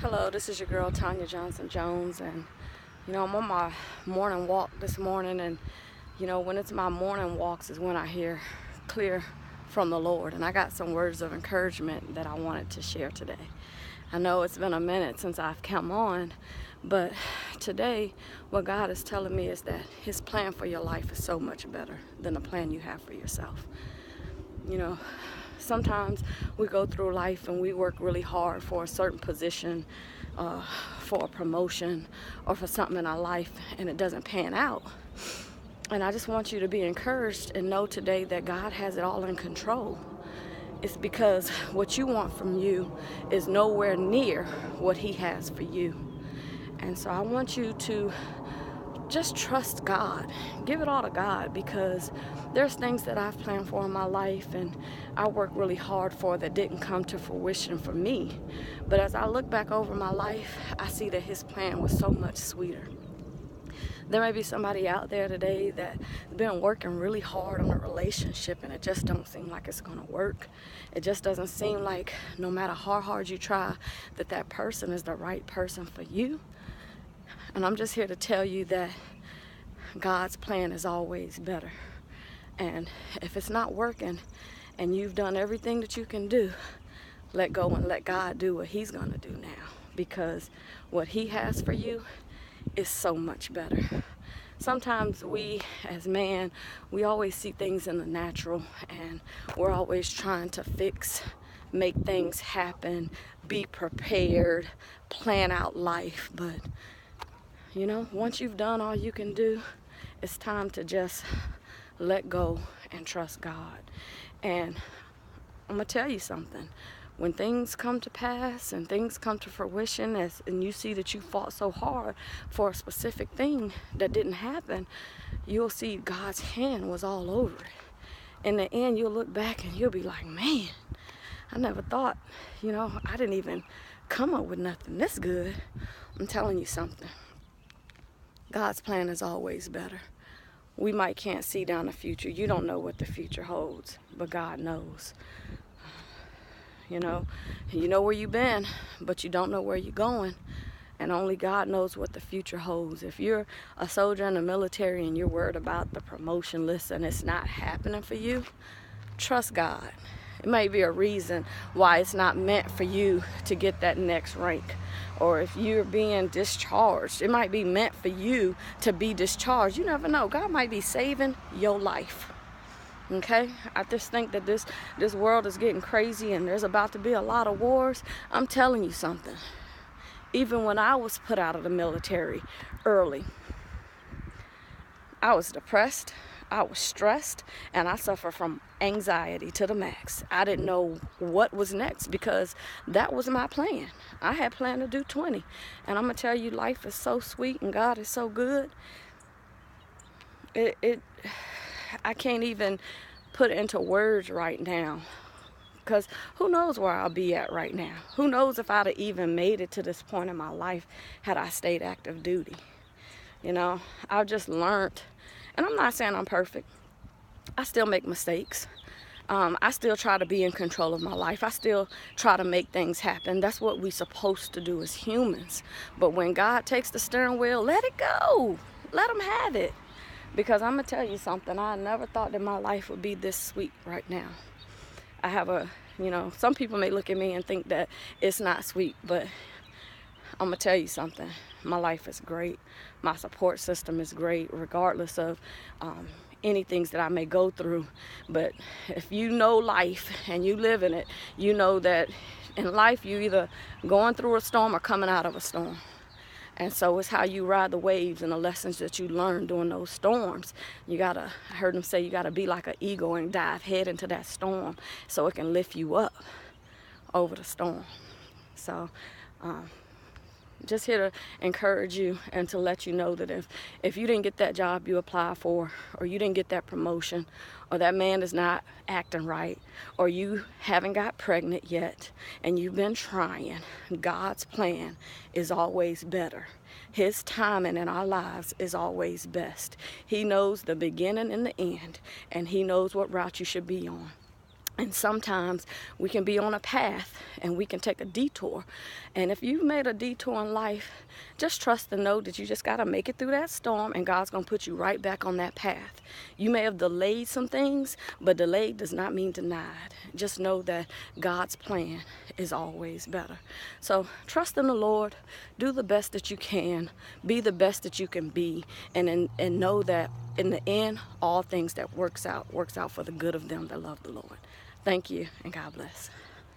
Hello, this is your girl Tanya Johnson Jones, and I'm on my morning walk this morning, and when it's my morning walks is when I hear clear from the Lord, and I got some words of encouragement that I wanted to share today. I know it's been a minute since I've come on, but today what God is telling me is that His plan for your life is so much better than the plan you have for yourself. Sometimes we go through life and we work really hard for a certain position, for a promotion, or for something in our life, and it doesn't pan out. And I just want you to be encouraged and know today that God has it all in control. It's because what you want from you is nowhere near what He has for you. And so I want you to just trust God. Give it all to God, because there's things that I've planned for in my life and I worked really hard for that didn't come to fruition for me. But as I look back over my life, I see that His plan was so much sweeter. There may be somebody out there today that's been working really hard on a relationship and it just don't seem like it's gonna work. It just doesn't seem like, no matter how hard you try, that person is the right person for you. And I'm just here to tell you that God's plan is always better. And if it's not working and you've done everything that you can do, let go and let God do what He's going to do now. Because what He has for you is so much better. Sometimes we, as man, we always see things in the natural, and we're always trying to fix, make things happen, be prepared, plan out life. But once you've done all you can do, it's time to just let go and trust God. And I'm going to tell you something. When things come to pass and things come to fruition, and you see that you fought so hard for a specific thing that didn't happen, you'll see God's hand was all over it. In the end, you'll look back and you'll be like, man, I never thought, I didn't even come up with nothing this good. I'm telling you something. God's plan is always better. We can't see down the future. You don't know what the future holds, but God knows. You know where you've been, but you don't know where you're going. And only God knows what the future holds. If you're a soldier in the military and you're worried about the promotion list and it's not happening for you, trust God. It may be a reason why it's not meant for you to get that next rank. Or if you're being discharged, it might be meant for you to be discharged. You never know. God might be saving your life. Okay? I just think that this world is getting crazy and there's about to be a lot of wars. I'm telling you something. Even when I was put out of the military early, I was depressed, I was stressed, and I suffer from anxiety to the max. I didn't know what was next because that was my plan. I had planned to do 20. And I'm going to tell you, life is so sweet and God is so good. I can't even put it into words right now, because who knows where I'll be at right now. Who knows if I'd have even made it to this point in my life had I stayed active duty. I've just learned. And I'm not saying I'm perfect. I still make mistakes. I still try to be in control of my life. I still try to make things happen. That's what we're supposed to do as humans. But when God takes the steering wheel, let it go. Let Him have it. Because I'm going to tell you something. I never thought that my life would be this sweet right now. I have some people may look at me and think that it's not sweet, but I'm going to tell you something. My life is great. My support system is great, regardless of any things that I may go through. But if you know life and you live in it, you know that in life you either going through a storm or coming out of a storm. And so it's how you ride the waves and the lessons that you learn during those storms. I heard them say you gotta be like an eagle and dive head into that storm so it can lift you up over the storm. So just here to encourage you and to let you know that if you didn't get that job you applied for, or you didn't get that promotion, or that man is not acting right, or you haven't got pregnant yet and you've been trying, God's plan is always better. His timing in our lives is always best. He knows the beginning and the end, and He knows what route you should be on. And sometimes we can be on a path and we can take a detour. And if you've made a detour in life, just trust and know that you just got to make it through that storm, and God's going to put you right back on that path. You may have delayed some things, but delayed does not mean denied. Just know that God's plan is always better. So trust in the Lord, do the best that you can, be the best that you can be, and know that in the end, all things that works out for the good of them that love the Lord. Thank you, and God bless.